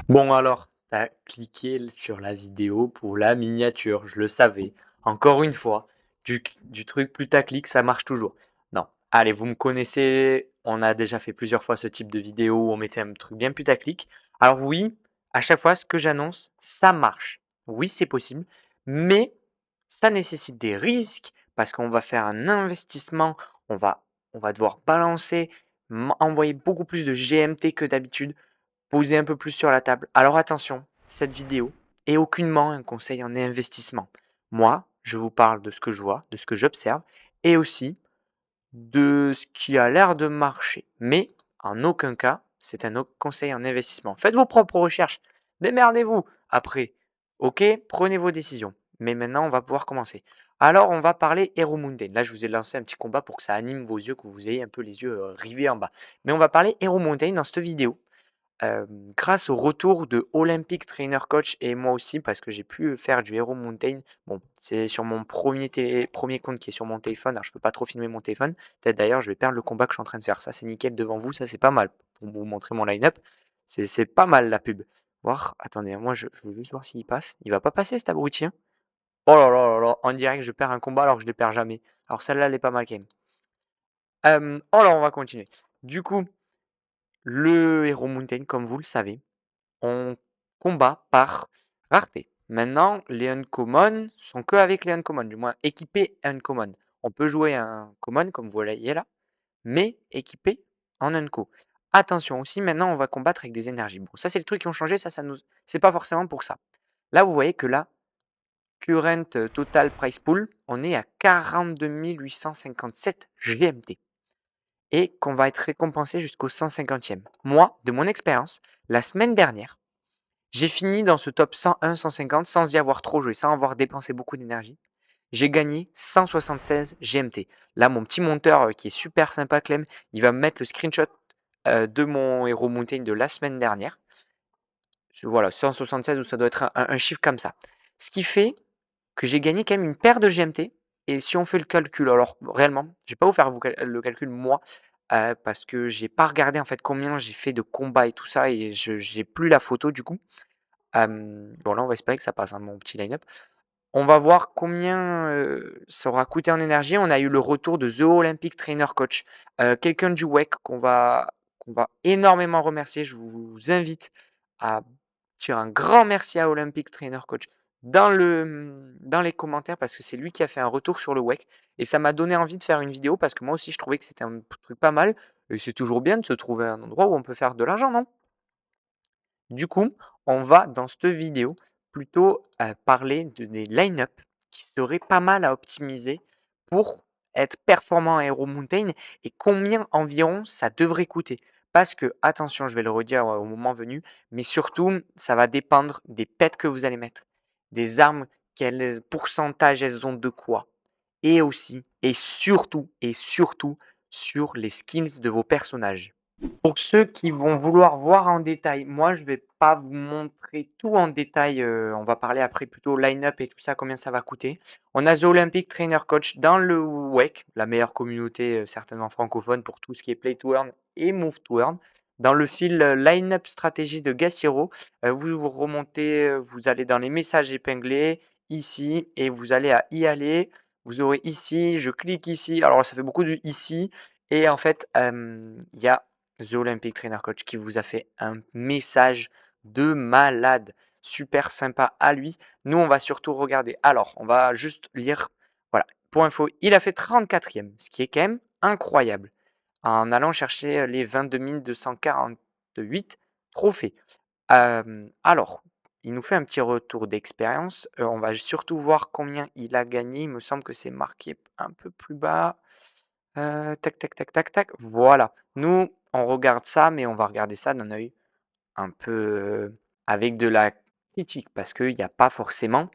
Bon alors, t'as cliqué sur la vidéo pour la miniature, je le savais. Encore une fois, du truc putaclic, ça marche toujours. Non, allez, vous me connaissez, on a déjà fait plusieurs fois ce type de vidéo où on mettait un truc bien putaclic. Alors oui, à chaque fois, ce que j'annonce, ça marche. Oui, c'est possible, mais ça nécessite des risques parce qu'on va faire un investissement, on va, on va devoir balancer, envoyer beaucoup plus de GMT que d'habitude. Poser un peu plus sur la table. Alors attention, cette vidéo est aucunement un conseil en investissement. Moi, je vous parle de ce que je vois, de ce que j'observe et aussi de ce qui a l'air de marcher. Mais en aucun cas, c'est un conseil en investissement. Faites vos propres recherches. Démerdez-vous. Après, ok, prenez vos décisions. Mais maintenant, on va pouvoir commencer. Alors, on va parler Hero Mountain. Là, je vous ai lancé un petit combat pour que ça anime vos yeux, que vous ayez un peu les yeux rivés en bas. Mais on va parler Hero Mountain dans cette vidéo. Grâce au retour de Olympic Trainer Coach et moi aussi parce que j'ai pu faire du Hero Mountain. Bon, c'est sur mon premier compte qui est sur mon téléphone, alors je peux pas trop filmer mon téléphone. Peut-être d'ailleurs, je vais perdre le combat que je suis en train de faire. Ça, c'est nickel devant vous, ça c'est pas mal pour vous montrer mon line-up. C'est pas mal la pub. Voir, attendez, moi je veux juste voir s'il passe. Il va pas passer cet abruti, hein. Oh là là là là, en direct, je perds un combat alors que je les perds jamais. Alors celle-là, elle est pas mal quand même. Oh là, on va continuer. Du coup, le Hero Mountain, comme vous le savez, on combat par rareté. Maintenant, les uncommon sont que avec les uncommon, du moins équipés uncommon. On peut jouer un common comme vous voyez là, mais équipé en unco. Attention aussi, maintenant on va combattre avec des énergies. Bon, ça c'est le truc qui ont changé, ça nous, c'est pas forcément pour ça. Là, vous voyez que là, current total price pool, on est à 42 857 GMT et qu'on va être récompensé jusqu'au 150e. Moi, de mon expérience, la semaine dernière, j'ai fini dans ce top 101-150 sans y avoir trop joué, sans avoir dépensé beaucoup d'énergie. J'ai gagné 176 GMT. Là, mon petit monteur qui est super sympa, Clem, il va me mettre le screenshot de mon Hero Mountain de la semaine dernière. Voilà, 176 ou ça doit être un chiffre comme ça. Ce qui fait que j'ai gagné quand même une paire de GMT. Et si on fait le calcul, alors réellement, je ne vais pas vous faire le calcul moi, parce que j'ai pas regardé en fait combien j'ai fait de combats et tout ça, et je n'ai plus la photo du coup. Bon là, on va espérer que ça passe, hein, mon petit line-up. On va voir combien, ça aura coûté en énergie. On a eu le retour de The Olympic Trainer Coach, quelqu'un du WEC qu'on va énormément remercier. Je vous invite à dire un grand merci à Olympic Trainer Coach dans les commentaires parce que c'est lui qui a fait un retour sur le WEC et ça m'a donné envie de faire une vidéo parce que moi aussi je trouvais que c'était un truc pas mal et c'est toujours bien de se trouver un endroit où on peut faire de l'argent, non? Du coup, on va dans cette vidéo plutôt parler des line-up qui seraient pas mal à optimiser pour être performant à Hero Mountain et combien environ ça devrait coûter. Parce que, attention, je vais le redire au moment venu, mais surtout, ça va dépendre des pets que vous allez mettre, des armes, quel pourcentage elles ont de quoi, et aussi, et surtout, sur les skills de vos personnages. Pour ceux qui vont vouloir voir en détail, moi je vais pas vous montrer tout en détail, on va parler après plutôt line-up et tout ça, combien ça va coûter. On a The Olympic Trainer Coach dans le WEC, la meilleure communauté, certainement francophone pour tout ce qui est Play to Earn et Move to Earn. Dans le fil, line-up stratégie de Gassiro, vous remontez, vous allez dans les messages épinglés, ici et vous allez à y aller. Vous aurez ici, je clique ici, alors ça fait beaucoup de ici et en fait, il y a The Olympic Trainer Coach qui vous a fait un message de malade. Super sympa à lui. Nous, on va surtout regarder. Alors, on va juste lire. Voilà. Pour info, il a fait 34e, ce qui est quand même incroyable. En allant chercher les 22 248 trophées. Alors, il nous fait un petit retour d'expérience. On va surtout voir combien il a gagné. Il me semble que c'est marqué un peu plus bas. Tac, tac, tac, tac, tac. Voilà. Nous, on regarde ça, mais on va regarder ça d'un œil un peu avec de la critique parce qu'il n'y a pas forcément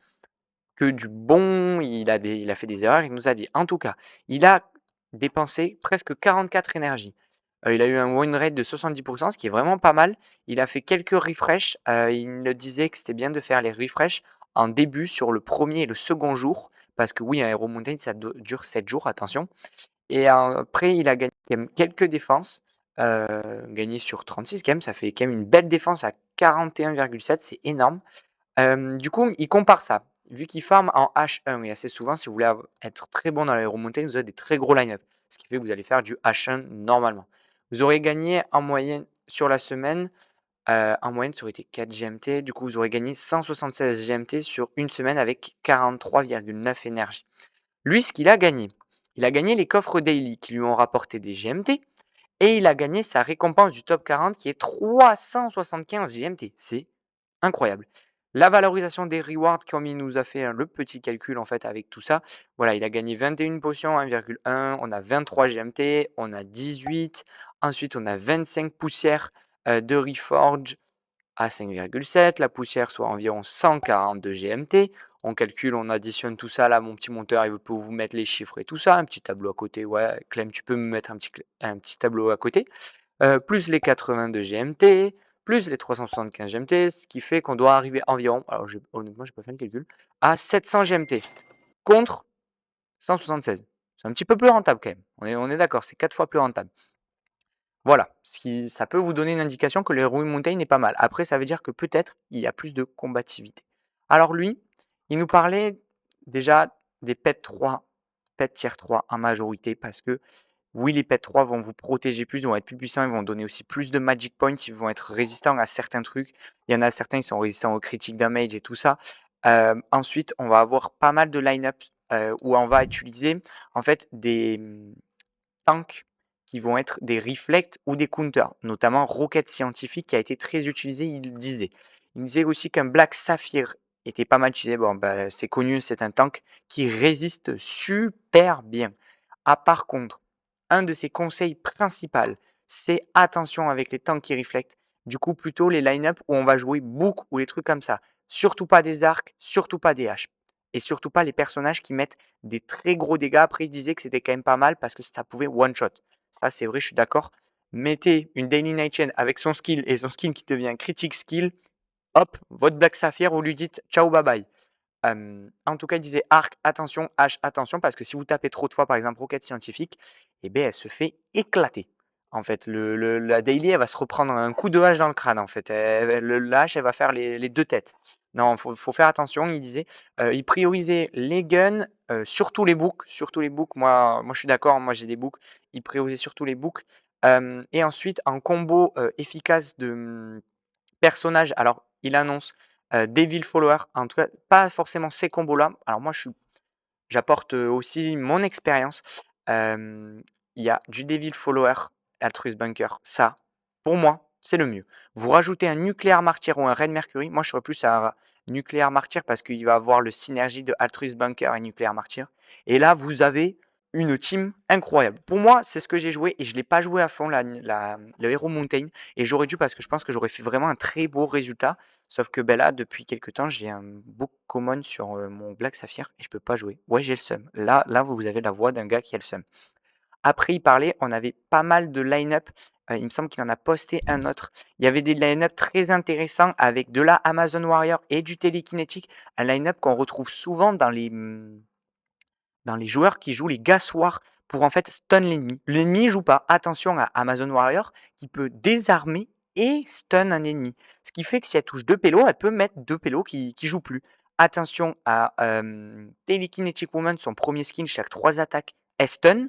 que du bon. Il a fait des erreurs. Il nous a dit, en tout cas, il a dépensé presque 44 énergies. Il a eu un win rate de 70%, ce qui est vraiment pas mal. Il a fait quelques refresh. Il me disait que c'était bien de faire les refresh en début sur le premier et le second jour. Parce que oui, un Hero Mountain, ça dure 7 jours, attention. Et après, il a gagné quand même quelques défenses. gagné sur 36 quand même, ça fait quand même une belle défense à 41,7, c'est énorme. Du coup, il compare ça. Vu qu'il farm en H1 et assez souvent, si vous voulez être très bon dans les remontées, vous avez des très gros line-up. Ce qui fait que vous allez faire du H1 normalement. Vous aurez gagné en moyenne sur la semaine, en moyenne, ça aurait été 4 GMT. Du coup, vous aurez gagné 176 GMT sur une semaine avec 43,9 énergie. Lui, ce qu'il a gagné, il a gagné les coffres daily qui lui ont rapporté des GMT et il a gagné sa récompense du top 40 qui est 375 GMT. C'est incroyable. La valorisation des rewards, comme il nous a fait le petit calcul en fait avec tout ça, voilà, il a gagné 21 potions, 1,1, on a 23 GMT, on a 18, ensuite on a 25 poussières de Reforge à 5,7, la poussière soit environ 142 GMT. On calcule, on additionne tout ça là, mon petit monteur, il peut vous mettre les chiffres et tout ça, un petit tableau à côté. Ouais, Clem, tu peux me mettre un petit tableau à côté. Plus les 82 GMT, plus les 375 GMT, ce qui fait qu'on doit arriver environ, alors honnêtement, j'ai pas fait le calcul, à 700 GMT contre 176. C'est un petit peu plus rentable quand même. On est d'accord, c'est 4 fois plus rentable. Voilà, ça peut vous donner une indication que le Ruin Mountain est pas mal. Après, ça veut dire que peut-être il y a plus de combativité. Alors lui, il nous parlait déjà des pet 3, pet tier 3 en majorité parce que oui, les pet 3 vont vous protéger plus, vont être plus puissants, ils vont donner aussi plus de magic points, ils vont être résistants à certains trucs. Il y en a certains, ils sont résistants au critique damage et tout ça. Ensuite, on va avoir pas mal de line-up où on va utiliser en fait des tanks qui vont être des reflects ou des counters, notamment Rocket Scientifique qui a été très utilisé, il disait. Il disait aussi qu'un Black Sapphire était pas mal utilisé. Bon, bah, c'est connu, c'est un tank qui résiste super bien. Ah, par contre, un de ses conseils principaux, c'est attention avec les tanks qui reflectent. Du coup, plutôt les line-up où on va jouer book ou les trucs comme ça. Surtout pas des arcs, surtout pas des haches. Et surtout pas les personnages qui mettent des très gros dégâts. Après, il disait que c'était quand même pas mal parce que ça pouvait one-shot. Ça, c'est vrai, je suis d'accord. Mettez une Daily Night Chain avec son skill et son skill qui devient critique skill. Hop, votre Black Sapphire, vous lui dites ciao, bye bye. En tout cas, il disait arc, attention, H, attention, parce que si vous tapez trop de fois, par exemple, Rocket Scientifique, eh bien, elle se fait éclater. En fait, la daily, elle va se reprendre un coup de hache dans le crâne, en fait. La hache, elle va faire les deux têtes. Non, faut faire attention, il disait. Il priorisait les guns, surtout les books. Surtout les books, moi je suis d'accord, moi j'ai des books. Il priorisait surtout les books. Et ensuite, en combo efficace de personnages, alors il annonce Devil Follower, en tout cas, pas forcément ces combos-là. Alors moi, j'apporte aussi mon expérience. Il y a du Devil Follower, Altruist Bunker. Ça, pour moi, c'est le mieux. Vous rajoutez un Nucléaire Martyr ou un Red Mercury. Moi, je serais plus à Nucléaire Martyr parce qu'il va avoir le synergie de Altruist Bunker et Nucléaire Martyr. Et là, vous avez une team incroyable. Pour moi, c'est ce que j'ai joué et je ne l'ai pas joué à fond, le Hero Mountain. Et j'aurais dû parce que je pense que j'aurais fait vraiment un très beau résultat. Sauf que ben là, depuis quelques temps, j'ai un book common sur mon Black Sapphire et je peux pas jouer. Ouais, j'ai le seum. Là, vous avez la voix d'un gars qui a le seum. Après, il parlait, on avait pas mal de line-up. Il me semble qu'il en a posté un autre. Il y avait des line-up très intéressants avec de la Amazon Warrior et du télékinétique. Un line-up qu'on retrouve souvent dans les joueurs qui jouent les Gas War pour en fait stun l'ennemi. L'ennemi joue pas. Attention à Amazon Warrior qui peut désarmer et stun un ennemi. Ce qui fait que si elle touche 2 pélos, elle peut mettre 2 pélos qui jouent plus. Attention à Telekinetic Woman, son premier skill, chaque 3 attaques, elle stun.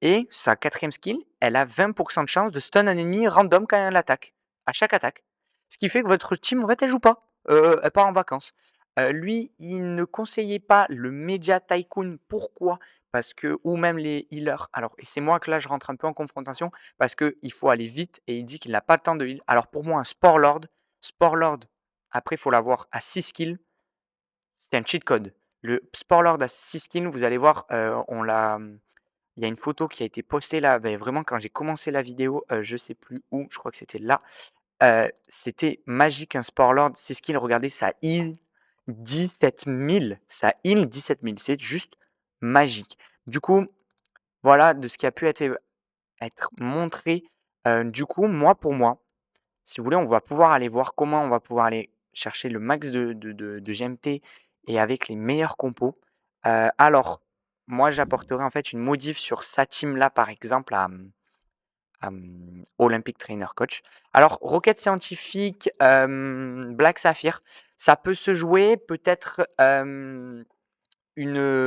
Et sa quatrième skill, elle a 20% de chance de stun un ennemi random quand elle l'attaque, à chaque attaque. Ce qui fait que votre team, en fait, elle joue pas. Elle part en vacances. Lui, il ne conseillait pas le Media Tycoon. Pourquoi? Parce que ou même les healers. Alors et c'est moi que là, je rentre un peu en confrontation parce qu'il faut aller vite et il dit qu'il n'a pas le temps de heal. Alors pour moi, un Sport Lord, après, il faut l'avoir à 6 kills. C'est un cheat code. Le Sport Lord à 6 kills, vous allez voir, il y a une photo qui a été postée là, vraiment quand j'ai commencé la vidéo, je sais plus où, je crois que c'était là. C'était magique un Sport Lord, 6 kills, regardez, ça heal 17 000, ça heal 17 000, c'est juste magique. Du coup, voilà de ce qui a pu être montré. Du coup, pour moi, si vous voulez, on va pouvoir aller voir comment on va pouvoir aller chercher le max de GMT et avec les meilleurs compos. Alors, moi, j'apporterai en fait une modif sur sa team là, par exemple, Olympic Trainer Coach. Alors, Rocket Scientifique, Black Saphir, ça peut se jouer peut-être une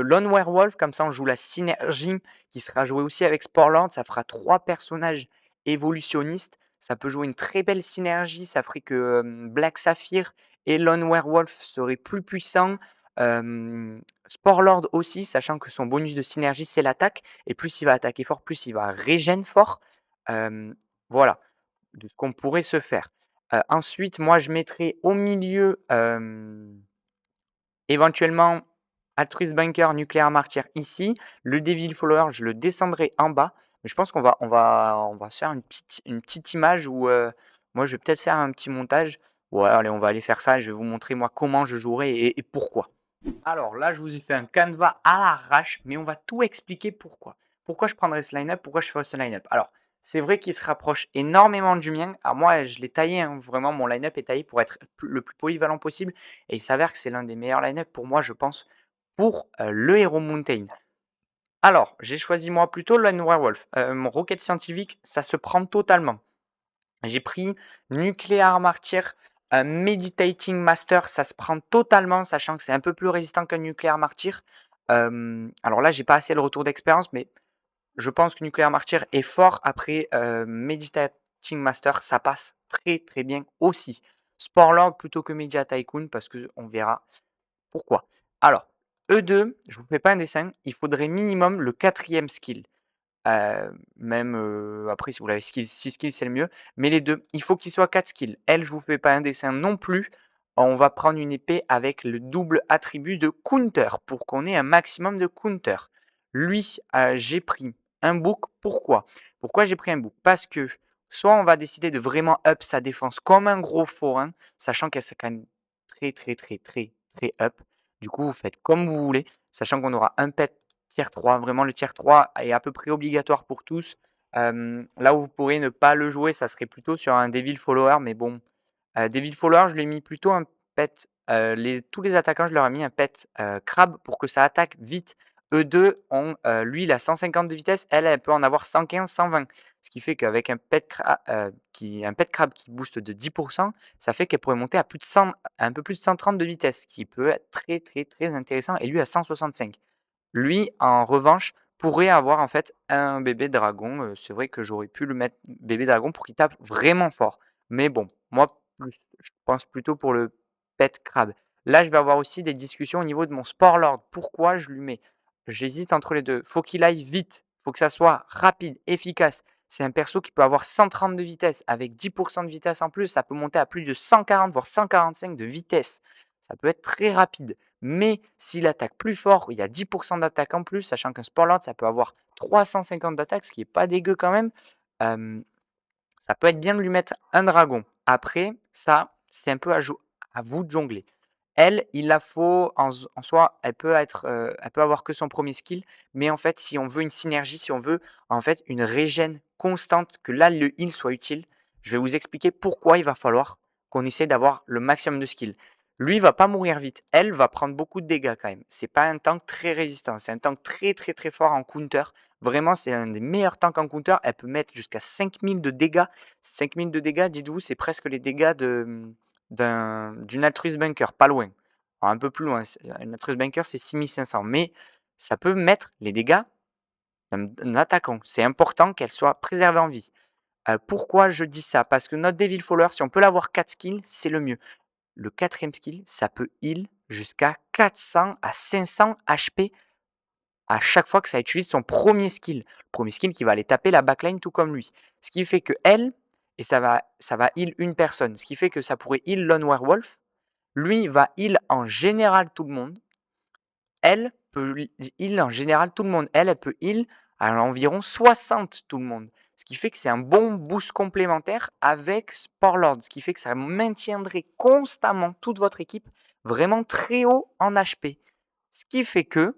Lone Werewolf, comme ça on joue la synergie qui sera jouée aussi avec Sportland. Ça fera 3 personnages évolutionnistes. Ça peut jouer une très belle synergie. Ça ferait que Black Saphir et Lone Werewolf seraient plus puissants. Sportlord aussi, sachant que son bonus de synergie, c'est l'attaque. Et plus il va attaquer fort, plus il va régène fort. Voilà, de ce qu'on pourrait se faire. Ensuite, moi, je mettrais au milieu, éventuellement, Altruist Bunker, Nucléaire Martyr ici. Le Devil Follower, je le descendrai en bas. Mais je pense qu'on va se faire une petite image où moi, je vais peut-être faire un petit montage. Ouais, allez, on va aller faire ça. Je vais vous montrer moi comment je jouerai et pourquoi. Alors là, je vous ai fait un canevas à l'arrache, mais on va tout expliquer pourquoi. Pourquoi je prendrais ce line-up, pourquoi je ferais ce line-up. Alors, c'est vrai qu'il se rapproche énormément du mien. Alors moi, je l'ai taillé, hein, vraiment, mon line-up est taillé pour être le plus polyvalent possible. Et il s'avère que c'est l'un des meilleurs line-up pour moi, je pense, pour le Hero Mountain. Alors, j'ai choisi moi plutôt le Werewolf. Mon Rocket Scientifique, ça se prend totalement. J'ai pris Nuclear Martyr, Meditating Master, ça se prend totalement, sachant que c'est un peu plus résistant qu'un Nuclear Martyr. Alors là, j'ai pas assez le retour d'expérience, mais je pense que Nuclear Martyr est fort. Après, Meditating Master, ça passe très très bien aussi. Sportlord plutôt que Media Tycoon, parce qu'on verra pourquoi. Alors, E2, je vous fais pas un dessin, il faudrait minimum le 4e skill. Même, après si vous l'avez 6 skills, c'est le mieux. Mais les 2, il faut qu'ils soient 4 skills. Elle, je vous fais pas un dessin non plus. On va prendre une épée avec le double attribut de counter pour qu'on ait un maximum de counter. Lui, j'ai pris un book. Pourquoi? Pourquoi j'ai pris un book? Parce que soit on va décider de vraiment up sa défense comme un gros forain, sachant qu'elle c'est quand même très, très, très, très, très up. Du coup, vous faites comme vous voulez, sachant qu'on aura un pet tier 3. Vraiment, le tier 3 est à peu près obligatoire pour tous. Là où vous pourrez ne pas le jouer, ça serait plutôt sur un Devil Follower. Mais bon, Devil Follower, je l'ai mis plutôt un pet. Tous les attaquants, je leur ai mis un pet crabe pour que ça attaque vite. E2, lui, il a 150 de vitesse. Elle peut en avoir 115, 120. Ce qui fait qu'avec un pet crabe qui booste de 10%, ça fait qu'elle pourrait monter à plus de 100, un peu plus de 130 de vitesse, ce qui peut être très, très, très intéressant. Et lui à 165. Lui, en revanche, pourrait avoir en fait un bébé dragon. C'est vrai que j'aurais pu le mettre bébé dragon pour qu'il tape vraiment fort. Mais bon, moi, je pense plutôt pour le pet crabe. Là, je vais avoir aussi des discussions au niveau de mon sport lord. Pourquoi je lui mets? J'hésite entre les deux. Faut qu'il aille vite. Faut que ça soit rapide, efficace. C'est un perso qui peut avoir 130 de vitesse. Avec 10% de vitesse en plus, ça peut monter à plus de 140, voire 145 de vitesse. Ça peut être très rapide. Mais s'il attaque plus fort, il y a 10% d'attaque en plus, sachant qu'un Sportlord, ça peut avoir 350 d'attaque, ce qui est pas dégueu quand même. Ça peut être bien de lui mettre un dragon. Après, ça, c'est un peu à vous de jongler. Elle, il la faut en soi, elle peut avoir que son premier skill, mais en fait, si on veut une synergie, si on veut en fait une régène constante, que là le heal soit utile, je vais vous expliquer pourquoi il va falloir qu'on essaie d'avoir le maximum de skills. Lui, il va pas mourir vite. Elle va prendre beaucoup de dégâts quand même. C'est pas un tank très résistant. C'est un tank très très très fort en counter. Vraiment, c'est un des meilleurs tanks en counter. Elle peut mettre jusqu'à 5000 de dégâts. 5000 de dégâts, dites-vous, c'est presque les dégâts d'une Altruist Bunker, pas loin. Alors, un peu plus loin. Une Altruist Bunker, c'est 6500. Mais ça peut mettre les dégâts d'un attaquant. C'est important qu'elle soit préservée en vie. Pourquoi je dis ça? Parce que notre Devil Follower, si on peut l'avoir 4 skills, c'est le mieux. Le 4e skill, ça peut heal jusqu'à 400 à 500 HP à chaque fois que ça utilise son premier skill. Le premier skill qui va aller taper la backline tout comme lui. Ce qui fait que elle, et ça va heal une personne. Ce qui fait que ça pourrait heal Lone Werewolf. Lui va heal en général tout le monde. Elle peut heal en général tout le monde. Elle peut heal à environ 60 tout le monde. Ce qui fait que c'est un bon boost complémentaire avec Sportlord. Ce qui fait que ça maintiendrait constamment toute votre équipe vraiment très haut en HP. Ce qui fait que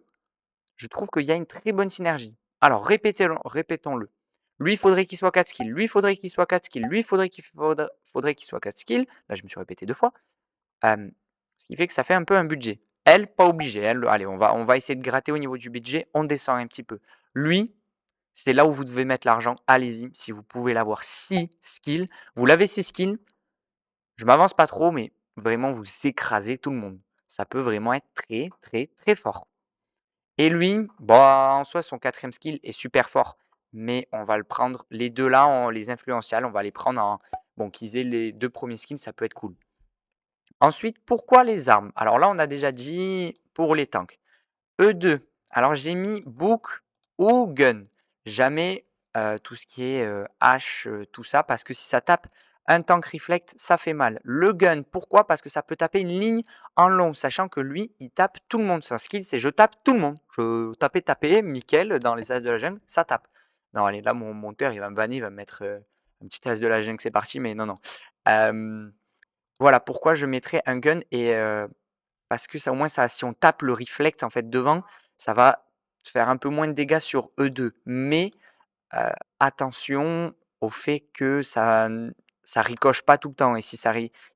je trouve qu'il y a une très bonne synergie. Alors répétons-le. Lui, il faudrait qu'il soit 4 skills. Lui, il faudrait qu'il soit 4 skills. Lui, il faudrait qu'il soit 4 skills. Là, je me suis répété 2 fois. Ce qui fait que ça fait un peu un budget. Elle, pas obligé. Elle, allez, on va essayer de gratter au niveau du budget. On descend un petit peu. Lui, C'est là où vous devez mettre l'argent. Allez-y, si vous pouvez l'avoir 6 skills. Vous l'avez 6 skills, je m'avance pas trop, mais vraiment vous écrasez tout le monde. Ça peut vraiment être très, très, très fort. Et lui, bah, en soi, son quatrième skill est super fort, mais on va le prendre les 2 là, les influentials, on va les prendre en bon, qu'ils aient les 2 premiers skills, ça peut être cool. Ensuite, pourquoi les armes? Alors là, on a déjà dit pour les tanks. E2, alors j'ai mis book ou gun. Jamais, tout ce qui est, hache, tout ça, parce que si ça tape un tank reflect, ça fait mal. Le gun, pourquoi? Parce que ça peut taper une ligne en long, sachant que lui, il tape tout le monde. Son skill, c'est: «Je tape tout le monde». Je taper, nickel, dans les as de la jungle, ça tape. Non, allez, là, mon monteur, il va me vanner, il va me mettre, un petit as de la jungle, c'est parti, mais non, non. Hem, voilà pourquoi je mettrais un gun et parce que ça, au moins, ça si on tape le reflect, en fait, devant, ça va faire un peu moins de dégâts sur E2. Mais, heu, attention au fait que ça ricoche pas tout le temps et si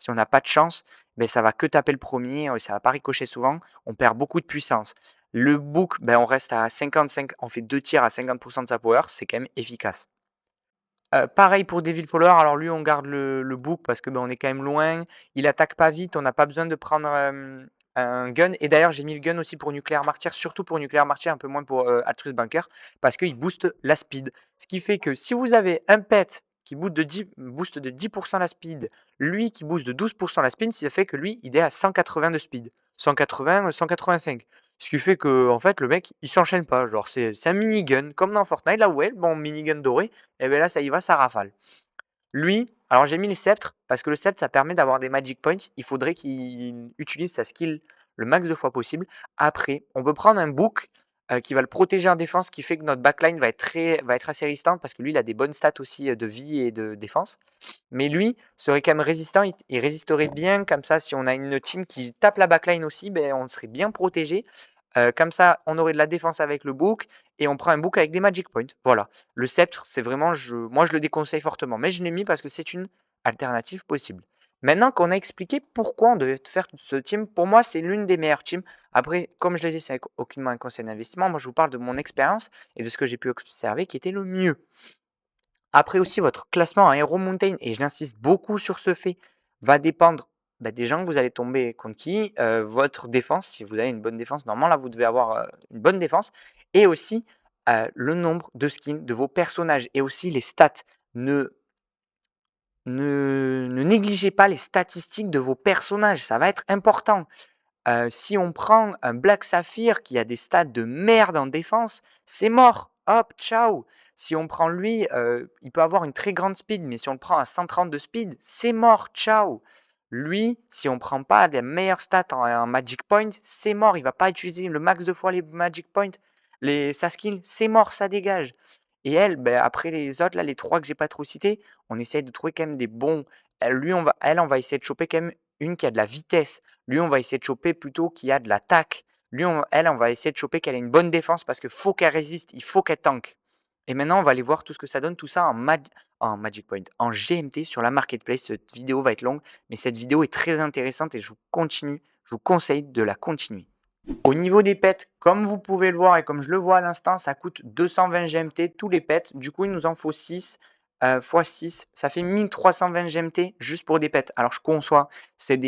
on n'a pas de chance, beh, ça va que taper le premier, er ça va pas ricocher souvent, on perd beaucoup de puissance. Le bouc, ben, on reste à 55, on fait 2 tirs à 50 de sa power, c'est quand même efficace. Pareil pour Devil Follower, alors lui on garde le bouc parce que, ben, on est quand même loin. Il attaque pas vite, on n'a pas besoin de prendre, un gun et d'ailleurs j'ai mis le gun aussi pour Nuclear Martyr, surtout pour Nuclear Martyr, un peu moins pour, Altruist Bunker parce qu'il booste la speed. Ce qui fait que si vous avez un pet qui booste de 10 la speed, lui qui booste de 12 la speed, ça fait que lui, il est à 180 de speed. 180, 185. Ce qui fait que en fait, le mec, il s'enchaîne pas. Genre, c'est un minigun, comme dans Fortnite, là où elle, bon, minigun doré, et bien là, ça y va, ça rafale. Lui, alors j'ai mis le sceptre, parce que le sceptre, ça permet d'avoir des magic points. Il faudrait qu'il utilise sa skill le max de fois possible. Après, on peut prendre un book qui va le protéger en défense, ce qui fait que notre backline va être assez résistante, parce que lui, il a des bonnes stats aussi de vie et de défense. Mais lui serait quand même résistant, il résisterait bien, comme ça, si on a une team qui tape la backline aussi, ben, on serait bien protégé. Comme ça, on aurait de la défense avec le book et on prend un book avec des magic points. Voilà. Le sceptre, c'est vraiment, moi je le déconseille fortement, mais je l'ai mis parce que c'est une alternative possible. Maintenant qu'on a expliqué pourquoi on devait faire ce team, pour moi c'est l'une des meilleures teams. Après, comme je l'ai dit, c'est aucunement un conseil d'investissement. Moi je vous parle de mon expérience et de ce que j'ai pu observer qui était le mieux. Après aussi, votre classement en Hero Mountain, et j'insiste beaucoup sur ce fait, va dépendre bah, des gens que vous allez tomber contre qui, votre défense, si vous avez une bonne défense, normalement là vous devez avoir une bonne défense, et aussi le nombre de skins de vos personnages, et aussi les stats. Ne, ne négligez pas les statistiques de vos personnages, ça va être important. Si on prend un Black Saphir qui a des stats de merde en défense, c'est mort. Hop, ciao. Si on prend lui, il peut avoir une très grande speed, mais si on le prend à 130 de speed, c'est mort, ciao. Lui, si on prend pas les meilleures stats en Magic Point, c'est mort. Il va pas utiliser le max de fois les Magic Point. Sa skill, c'est mort, ça dégage. Et elle, ben, après les autres, là, les trois que j'ai pas trop cités, on essaye de trouver quand même des bons. On va essayer de choper quand même une qui a de la vitesse. Lui, on va essayer de choper plutôt qui a de l'attaque. Lui, on va essayer de choper qu'elle ait une bonne défense parce qu'il faut qu'elle résiste, il faut qu'elle tank. Et maintenant, on va aller voir tout ce que ça donne, tout ça en Magic Point, en GMT sur la Marketplace. Cette vidéo va être longue, mais cette vidéo est très intéressante et je vous conseille de la continuer. Au niveau des pets, comme vous pouvez le voir et comme je le vois à l'instant, ça coûte 220 GMT tous les pets. Du coup, il nous en faut 6 x 6. Ça fait 1320 GMT juste pour des pets. Alors, je conçois, c'est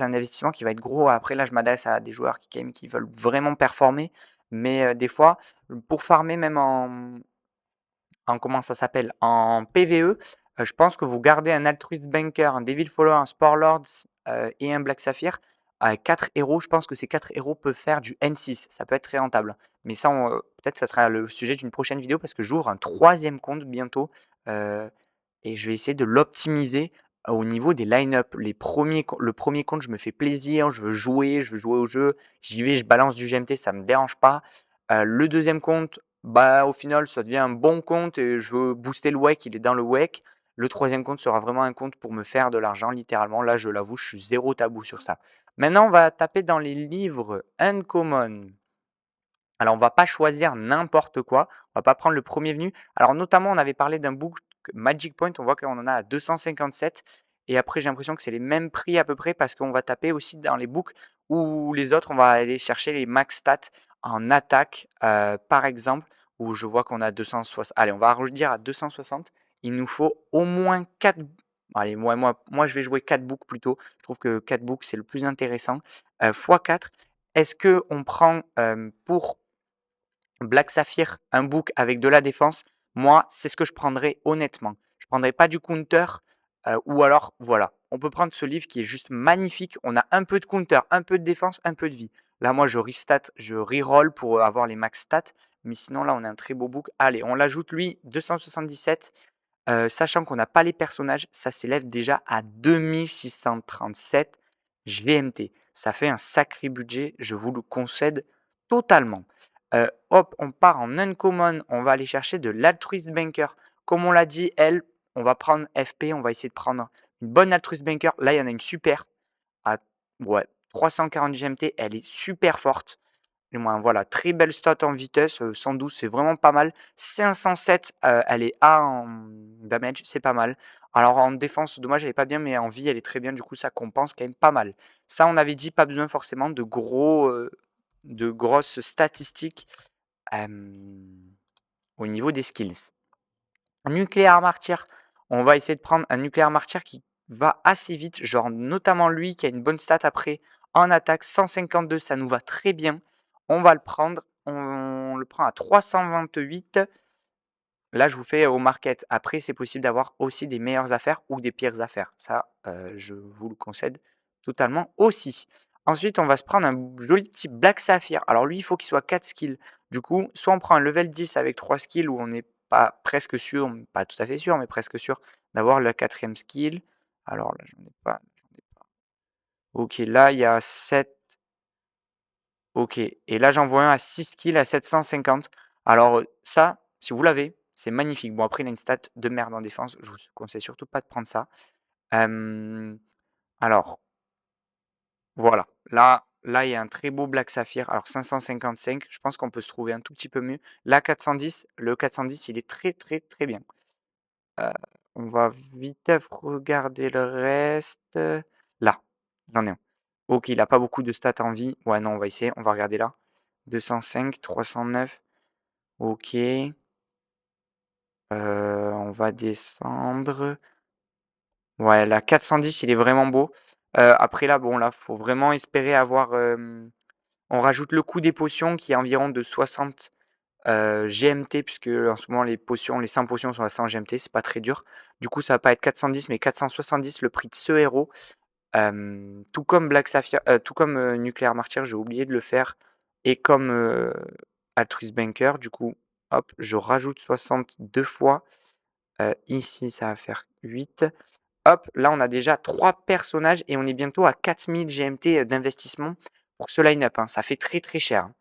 un investissement qui va être gros. Après, là, je m'adresse à des joueurs qui veulent vraiment performer. Mais des fois, pour farmer même en comment ça s'appelle? En PvE, je pense que vous gardez un Altruist Banker, un Devil Follower, un Sporelords, et un Black Saphir. À 4 héros, je pense que ces 4 héros peuvent faire du N6. Ça peut être très rentable. Mais ça, peut-être ça sera le sujet d'une prochaine vidéo parce que j'ouvre un troisième compte bientôt, heu et je vais essayer de l'optimiser au niveau des line-up. Le premier compte, je me fais plaisir, je veux jouer au jeu, j'y vais, je balance du GMT, ça me dérange pas. Le deuxième compte, bah, au final, ça devient un bon compte et je veux booster le WEC, il est dans le WEC. Le troisième compte sera vraiment un compte pour me faire de l'argent, littéralement. Là, je l'avoue, je suis zéro tabou sur ça. Maintenant, on va taper dans les livres uncommon. Alors, on va pas choisir n'importe quoi. On va pas prendre le premier venu. Alors, notamment, on avait parlé d'un book Magic Point. On voit qu'on en a à 257. Et après, j'ai l'impression que c'est les mêmes prix à peu près parce qu'on va taper aussi dans les books où les autres, on va aller chercher les max stats en attaque. Par exemple, où je vois qu'on a 260. Allez, on va arrondir à 260. Il nous faut au moins 4. Allez, moi, je vais jouer 4 books plutôt. Je trouve que 4 books, c'est le plus intéressant. Fois 4. Est-ce qu'on prend pour Black Saphir, un book avec de la défense? Moi, c'est ce que je prendrais honnêtement. Je prendrais pas du counter, ou alors, voilà, on peut prendre ce livre qui est juste magnifique. On a un peu de counter, un peu de défense, un peu de vie. Là, moi, je restat, je reroll pour avoir les max stats. Mais sinon, là, on a un très beau book. Allez, on l'ajoute lui, 277. Sachant qu'on n'a pas les personnages, ça s'élève déjà à 2637 GMT. Ça fait un sacré budget, je vous le concède totalement. Hop, on part en uncommon, on va aller chercher de l'altruist banker. Comme on l'a dit, elle, on va prendre FP, on va essayer de prendre une bonne altruist banker. Là, il y en a une super à ouais, 340 GMT, elle est super forte. Du moins, voilà, très belle stat en vitesse, 112, c'est vraiment pas mal. 507, elle est A en damage, c'est pas mal. Alors en défense, dommage, elle est pas bien, mais en vie, elle est très bien, du coup, ça compense quand même pas mal. Ça, on avait dit, pas besoin forcément de grosses statistiques au niveau des skills. Nucléaire martyr, on va essayer de prendre un nucléaire martyr qui va assez vite, genre notamment lui qui a une bonne stat après en attaque, 152, ça nous va très bien. On va le prendre, on le prend à 328. Là, je vous fais au market. Après, c'est possible d'avoir aussi des meilleures affaires ou des pires affaires. Ça, je vous le concède totalement aussi. Ensuite, on va se prendre un joli petit Black Saphir. Alors lui, il faut qu'il soit 4 skills. Du coup, soit on prend un level 10 avec 3 skills où on n'est pas presque sûr, pas tout à fait sûr, mais presque sûr d'avoir le quatrième skill. Alors là, j'en ai pas. Ok, là, il y a 7. Ok, et là, j'en vois un à 6 skills à 750. Alors ça, si vous l'avez, c'est magnifique. Bon, après, il a une stat de merde en défense. Je vous conseille surtout pas de prendre ça. Alors, voilà. Là, il y a un très beau Black Saphir. Alors, 555, je pense qu'on peut se trouver un tout petit peu mieux. Là, 410, le 410, il est très, très, très bien. On va vite regarder le reste. Là, j'en ai un. Ok, il n'a pas beaucoup de stats en vie. Ouais, non, on va essayer. On va regarder là. 205, 309. Ok. On va descendre. Ouais, la 410, il est vraiment beau. Après là, bon, là, faut vraiment espérer avoir. On rajoute le coût des potions qui est environ de 60 GMT, puisque en ce moment, les potions, les 100 potions sont à 100 GMT, c'est pas très dur. Du coup, ça va pas être 410, mais 470 le prix de ce héros. Tout comme Black Saphir, tout comme Nuclear Martyr, j'ai oublié de le faire. Et comme Altruist Banker, du coup, hop, je rajoute 62 fois. Ici, ça va faire 8. Hop, là, on a déjà 3 personnages et on est bientôt à 4000 GMT d'investissement pour ce line-up, hein. Ça fait très, très cher, hein.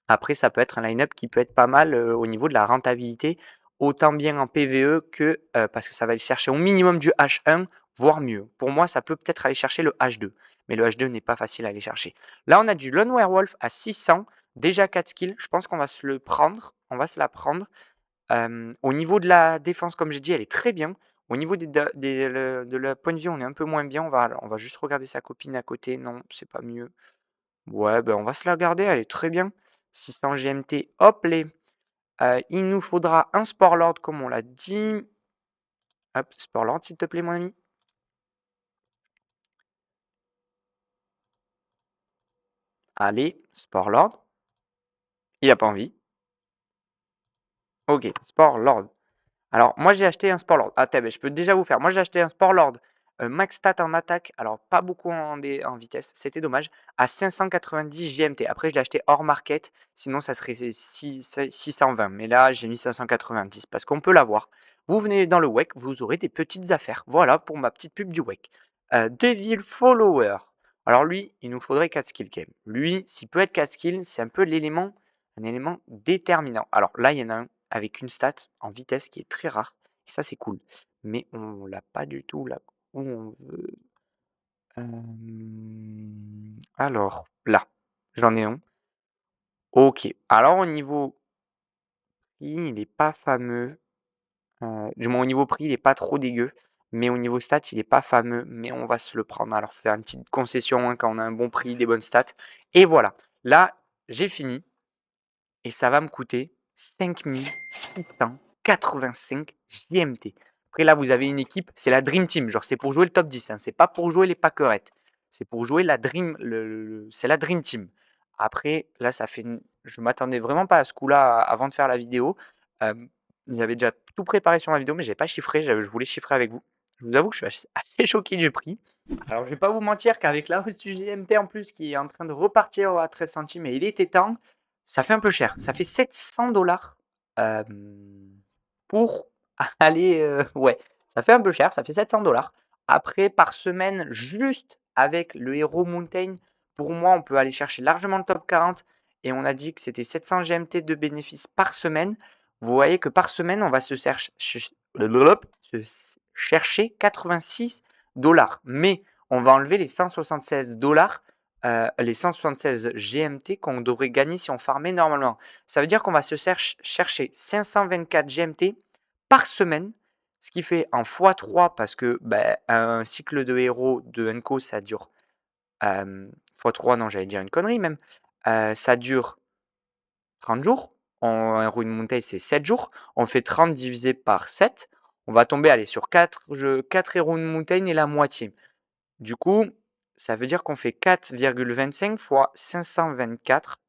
Après, ça peut être un line-up qui peut être pas mal, au niveau de la rentabilité, autant bien en PvE que, parce que ça va aller chercher au minimum du H1, voire mieux. Pour moi, ça peut peut-être aller chercher le H2, mais le H2 n'est pas facile à aller chercher. Là, on a du Lone Werewolf à 600, déjà 4 skills. Je pense qu'on va se le prendre, on va se la prendre. Au niveau de la défense, comme j'ai dit, elle est très bien. Au niveau de la point de vue, on est un peu moins bien. On va juste regarder sa copine à côté. Non, c'est pas mieux. Ouais, ben on va se la garder, elle est très bien. 600 GMT, hop les. Il nous faudra un Sportlord comme on l'a dit. Hop, Sportlord s'il te plaît mon ami. Allez, Sportlord. Il a pas envie. Ok, Sportlord. Alors, moi, j'ai acheté un Sportlord. Ah, ben, je peux déjà vous faire. Moi, j'ai acheté un Sportlord max stat en attaque. Alors, pas beaucoup en vitesse. C'était dommage. À 590 GMT. Après, je l'ai acheté hors market. Sinon, ça serait 620. Mais là, j'ai mis 590 parce qu'on peut l'avoir. Vous venez dans le WEC, vous aurez des petites affaires. Voilà pour ma petite pub du WEC. Devil Follower. Alors, lui, il nous faudrait 4 skills quand même. Lui, s'il peut être 4 skills, c'est un peu un élément déterminant. Alors là, il y en a un avec une stat en vitesse qui est très rare. Et ça, c'est cool. Mais on l'a pas du tout là où on veut. Alors, là, j'en ai un. Ok. Alors, au niveau prix, il n'est pas fameux. Du moins, au niveau prix, il n'est pas trop dégueu. Mais au niveau stats, il n'est pas fameux. Mais on va se le prendre. Alors, faire une petite concession hein, quand on a un bon prix, des bonnes stats. Et voilà. Là, j'ai fini. Et ça va me coûter 5685 GMT. Après là, vous avez une équipe, c'est la Dream Team, genre c'est pour jouer le top 10, hein, c'est pas pour jouer les packerettes. C'est pour jouer la Dream, c'est la Dream Team. Après, là, ça fait je m'attendais vraiment pas à ce coup-là avant de faire la vidéo. J'avais déjà tout préparé sur ma vidéo, mais j'ai pas chiffré, je voulais chiffrer avec vous. Je vous avoue que je suis assez choqué du prix. Alors, je vais pas vous mentir qu'avec la hausse du GMT en plus qui est en train de repartir à 13 centimes et il était temps, ça fait un peu cher. Ça fait 700 $, pour aller, ouais, ça fait un peu cher, ça fait 700 $. Après, par semaine, juste avec le Hero Mountain, pour moi, on peut aller chercher largement le top 40 et on a dit que c'était 700 GMT de bénéfices par semaine. Vous voyez que par semaine, on va se chercher 86 $. Mais on va enlever les 176 $, les 176 GMT qu'on devrait gagner si on farmait normalement. Ça veut dire qu'on va se chercher 524 GMT par semaine, ce qui fait en x3 parce que un cycle de héros de Enco, ça dure x3, non, j'allais dire une connerie même. Ça dure 30 jours. En Rune Mountain, c'est 7 jours. On fait 30 divisé par 7. On va tomber allez, sur 4 Rune Mountain et la moitié. Du coup, ça veut dire qu'on fait 4,25 fois 524.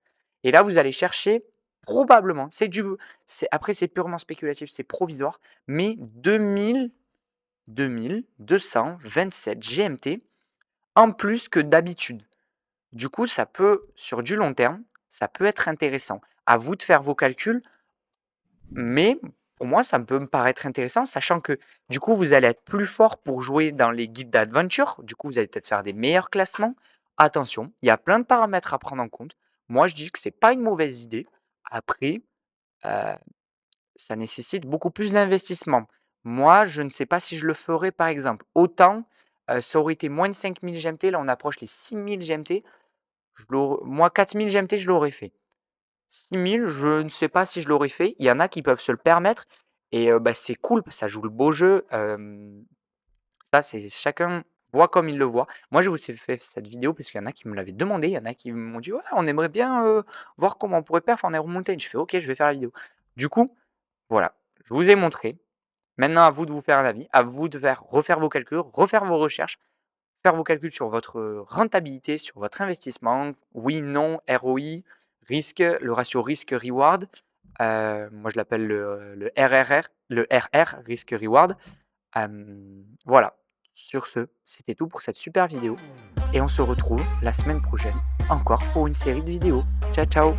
Et là, vous allez chercher probablement, après c'est purement spéculatif, c'est provisoire, mais 2227 GMT en plus que d'habitude. Du coup, ça peut, sur du long terme, ça peut être intéressant. À vous de faire vos calculs, mais pour moi, ça peut me paraître intéressant, sachant que du coup, vous allez être plus fort pour jouer dans les guides d'aventure. Du coup, vous allez peut-être faire des meilleurs classements. Attention, il y a plein de paramètres à prendre en compte. Moi, je dis que c'est pas une mauvaise idée. Après, ça nécessite beaucoup plus d'investissement. Moi, je ne sais pas si je le ferais, par exemple. Autant, ça aurait été moins de 5000 GMT. Là, on approche les 6000 GMT. Moi, 4000 GMT, je l'aurais fait. 6000, je ne sais pas si je l'aurais fait. Il y en a qui peuvent se le permettre et c'est cool, ça joue le beau jeu. Ça, c'est chacun voit comme il le voit. Moi, je vous ai fait cette vidéo parce qu'il y en a qui me l'avaient demandé. Il y en a qui m'ont dit: «Ouais, on aimerait bien, voir comment on pourrait perf en Aero Mountain». Je fais: «OK, je vais faire la vidéo». Du coup, voilà, je vous ai montré. Maintenant, à vous de vous faire un avis, à vous de refaire vos calculs, refaire vos recherches, faire vos calculs sur votre rentabilité, sur votre investissement. Oui, non, ROI, risque, le ratio risque-reward. Moi, je l'appelle le RRR, le RR, risque-reward. Voilà. Sur ce, c'était tout pour cette super vidéo. Et on se retrouve la semaine prochaine, encore pour une série de vidéos. Ciao, ciao!